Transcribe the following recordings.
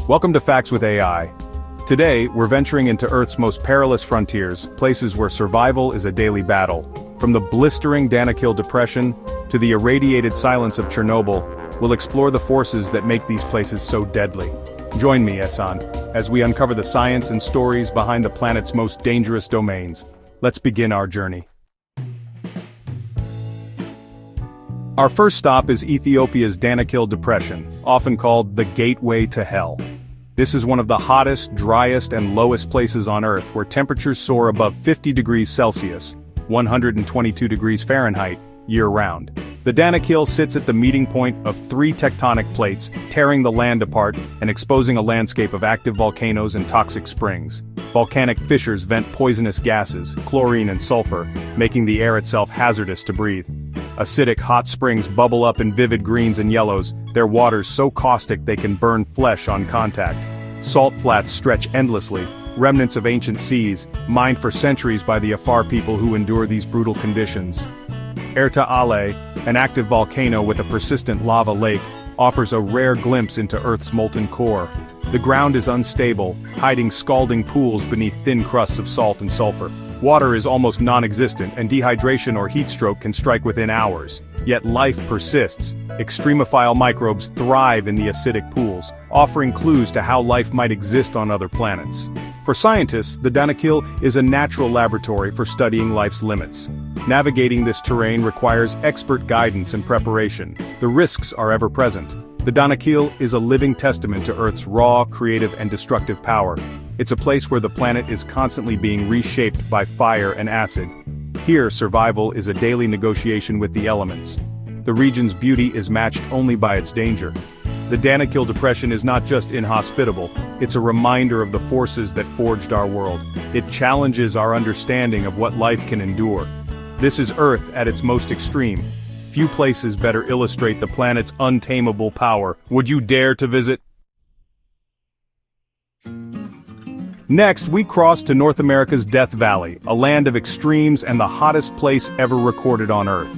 Welcome to Facts with AI. Today, we're venturing into Earth's most perilous frontiers, places where survival is a daily battle. From the blistering Danakil Depression to the irradiated silence of Chernobyl, we'll explore the forces that make these places so deadly. Join me, Ehsan, as we uncover the science and stories behind the planet's most dangerous domains. Let's begin our journey. Our first stop is Ethiopia's Danakil Depression, often called the Gateway to Hell. This is one of the hottest, driest, and lowest places on Earth where temperatures soar above 50 degrees Celsius, 122 degrees Fahrenheit, year-round. The Danakil sits at the meeting point of three tectonic plates, tearing the land apart and exposing a landscape of active volcanoes and toxic springs. Volcanic fissures vent poisonous gases, chlorine and sulfur, making the air itself hazardous to breathe. Acidic hot springs bubble up in vivid greens and yellows, their waters so caustic they can burn flesh on contact. Salt flats stretch endlessly, remnants of ancient seas, mined for centuries by the Afar people who endure these brutal conditions. Erta Ale, an active volcano with a persistent lava lake, offers a rare glimpse into Earth's molten core. The ground is unstable, hiding scalding pools beneath thin crusts of salt and sulfur. Water is almost non-existent, and dehydration or heat stroke can strike within hours. Yet life persists. Extremophile microbes thrive in the acidic pools, offering clues to how life might exist on other planets. For scientists, the Danakil is a natural laboratory for studying life's limits. Navigating this terrain requires expert guidance and preparation. The risks are ever present. The Danakil is a living testament to Earth's raw, creative, and destructive power. It's a place where the planet is constantly being reshaped by fire and acid. Here, survival is a daily negotiation with the elements. The region's beauty is matched only by its danger. The Danakil Depression is not just inhospitable, it's a reminder of the forces that forged our world. It challenges our understanding of what life can endure. This is Earth at its most extreme. Few places better illustrate the planet's untamable power. Would you dare to visit? Next, we cross to North America's Death Valley, a land of extremes and the hottest place ever recorded on Earth.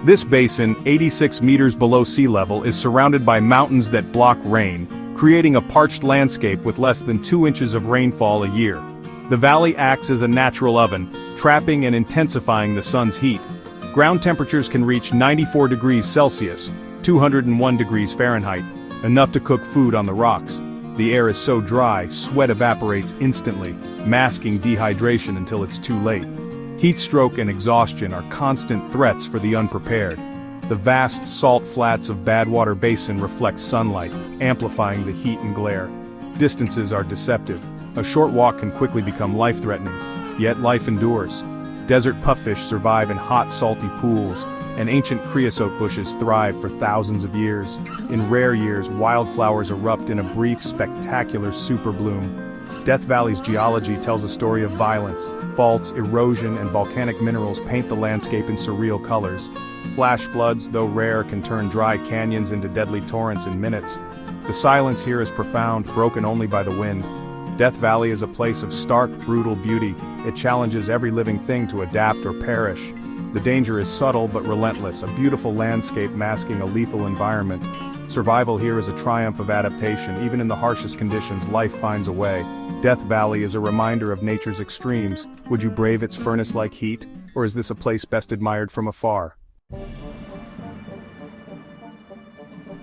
This basin, 86 meters below sea level, is surrounded by mountains that block rain, creating a parched landscape with less than 2 inches of rainfall a year. The valley acts as a natural oven, trapping and intensifying the sun's heat. Ground temperatures can reach 94 degrees Celsius, 201 degrees Fahrenheit, enough to cook food on the rocks. The air is so dry, sweat evaporates instantly, masking dehydration until it's too late. Heat stroke and exhaustion are constant threats for the unprepared. The vast salt flats of Badwater Basin reflect sunlight, amplifying the heat and glare. Distances are deceptive. A short walk can quickly become life-threatening, yet life endures. Desert puffish survive in hot, salty pools, and ancient creosote bushes thrive for thousands of years. In rare years, wildflowers erupt in a brief, spectacular super bloom. Death Valley's geology tells a story of violence. Faults, erosion, and volcanic minerals paint the landscape in surreal colors. Flash floods, though rare, can turn dry canyons into deadly torrents in minutes. The silence here is profound, broken only by the wind. Death Valley is a place of stark, brutal beauty. It challenges every living thing to adapt or perish. The danger is subtle but relentless, a beautiful landscape masking a lethal environment. Survival here is a triumph of adaptation. Even in the harshest conditions, life finds a way. Death Valley is a reminder of nature's extremes. Would you brave its furnace-like heat, or is this a place best admired from afar?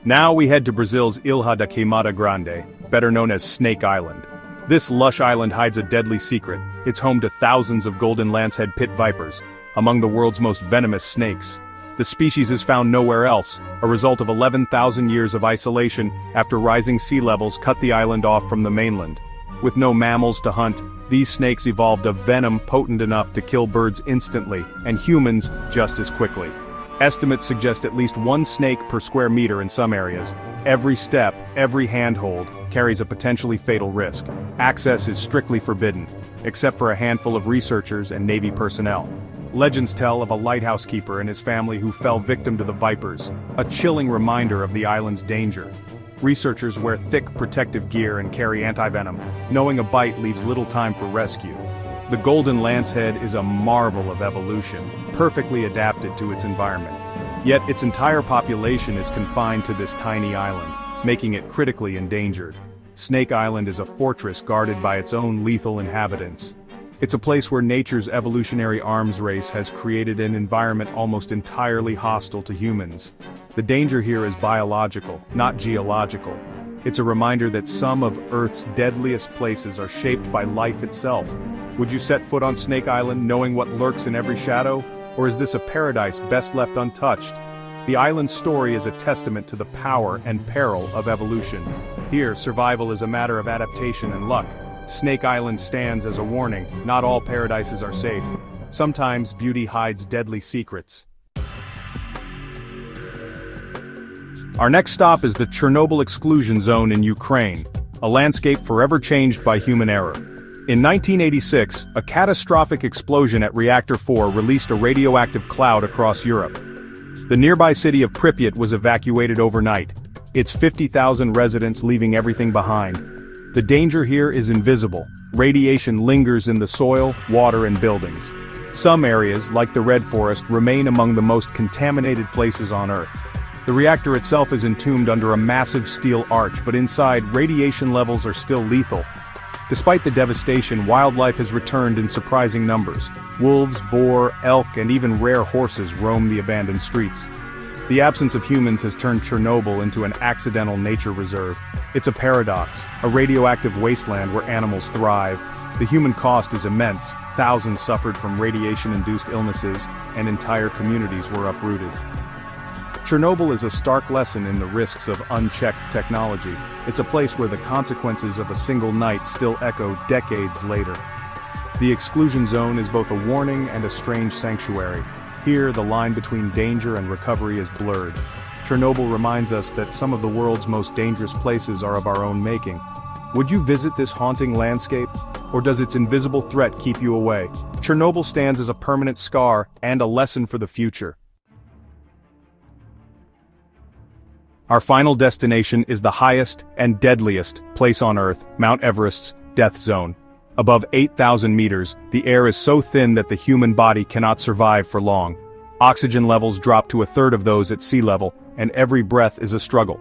Now we head to Brazil's Ilha da Queimada Grande, better known as Snake Island. This lush island hides a deadly secret. It's home to thousands of golden lancehead pit vipers, among the world's most venomous snakes. The species is found nowhere else, a result of 11,000 years of isolation after rising sea levels cut the island off from the mainland. With no mammals to hunt, these snakes evolved a venom potent enough to kill birds instantly, and humans just as quickly. Estimates suggest at least 1 snake per square meter in some areas. Every step, every handhold, carries a potentially fatal risk. Access is strictly forbidden, except for a handful of researchers and Navy personnel. Legends tell of a lighthouse keeper and his family who fell victim to the vipers, a chilling reminder of the island's danger. Researchers wear thick protective gear and carry antivenom, knowing a bite leaves little time for rescue. The golden lancehead is a marvel of evolution, perfectly adapted to its environment. Yet its entire population is confined to this tiny island, making it critically endangered. Snake Island is a fortress guarded by its own lethal inhabitants. It's a place where nature's evolutionary arms race has created an environment almost entirely hostile to humans. The danger here is biological, not geological. It's a reminder that some of Earth's deadliest places are shaped by life itself. Would you set foot on Snake Island knowing what lurks in every shadow? Or is this a paradise best left untouched? The island's story is a testament to the power and peril of evolution. Here, survival is a matter of adaptation and luck. Snake Island stands as a warning: not all paradises are safe. Sometimes beauty hides deadly secrets. Our next stop is the Chernobyl exclusion zone in Ukraine, a landscape forever changed by human error. In 1986, a catastrophic explosion at Reactor 4 released a radioactive cloud across Europe. The nearby city of Pripyat was evacuated overnight, its 50,000 residents leaving everything behind. The danger here is invisible. Radiation lingers in the soil, water, and buildings. Some areas, like the Red Forest, remain among the most contaminated places on Earth. The reactor itself is entombed under a massive steel arch, but inside, radiation levels are still lethal. Despite the devastation, wildlife has returned in surprising numbers. Wolves, boar, elk, and even rare horses roam the abandoned streets. The absence of humans has turned Chernobyl into an accidental nature reserve. It's a paradox, a radioactive wasteland where animals thrive. The human cost is immense. Thousands suffered from radiation-induced illnesses, and entire communities were uprooted. Chernobyl is a stark lesson in the risks of unchecked technology. It's a place where the consequences of a single night still echo decades later. The exclusion zone is both a warning and a strange sanctuary. Here, the line between danger and recovery is blurred. Chernobyl reminds us that some of the world's most dangerous places are of our own making. Would you visit this haunting landscape? Or does its invisible threat keep you away? Chernobyl stands as a permanent scar and a lesson for the future. Our final destination is the highest and deadliest place on Earth, Mount Everest's death zone. Above 8,000 meters, the air is so thin that the human body cannot survive for long. Oxygen levels drop to a third of those at sea level, and every breath is a struggle.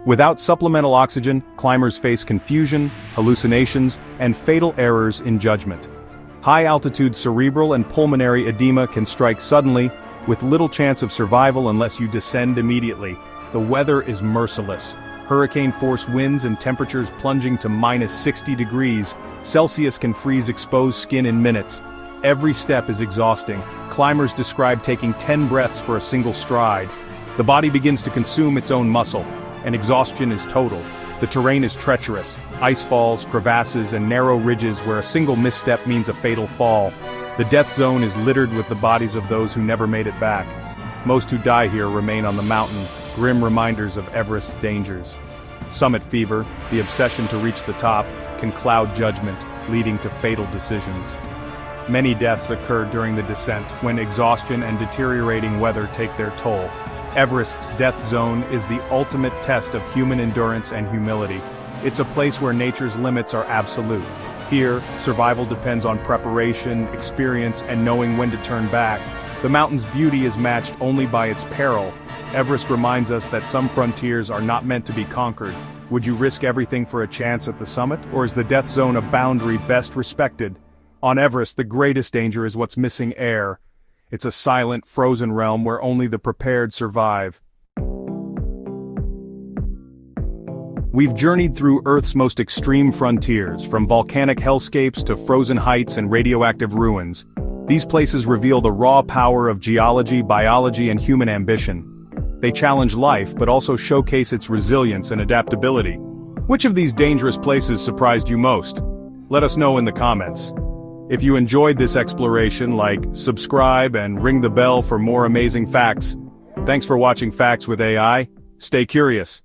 Without supplemental oxygen, climbers face confusion, hallucinations, and fatal errors in judgment. High-altitude cerebral and pulmonary edema can strike suddenly, with little chance of survival unless you descend immediately. The weather is merciless. Hurricane-force winds and temperatures plunging to -60 degrees Celsius can freeze exposed skin in minutes. Every step is exhausting. Climbers describe taking 10 breaths for a single stride. The body begins to consume its own muscle, and exhaustion is total. The terrain is treacherous. Ice falls, crevasses, and narrow ridges where a single misstep means a fatal fall. The death zone is littered with the bodies of those who never made it back. Most who die here remain on the mountain, grim reminders of Everest's dangers. Summit fever, the obsession to reach the top, can cloud judgment, leading to fatal decisions. Many deaths occur during the descent, when exhaustion and deteriorating weather take their toll. Everest's death zone is the ultimate test of human endurance and humility. It's a place where nature's limits are absolute. Here, survival depends on preparation, experience, and knowing when to turn back. The mountain's beauty is matched only by its peril. Everest reminds us that some frontiers are not meant to be conquered. Would you risk everything for a chance at the summit, or is the death zone a boundary best respected? On Everest, the greatest danger is what's missing: air. It's a silent, frozen realm where only the prepared survive. We've journeyed through Earth's most extreme frontiers, from volcanic hellscapes to frozen heights and radioactive ruins. These places reveal the raw power of geology, biology, and human ambition. They challenge life, but also showcase its resilience and adaptability. Which of these dangerous places surprised you most? Let us know in the comments. If you enjoyed this exploration, subscribe, and ring the bell for more amazing facts. Thanks for watching Facts with AI. Stay curious.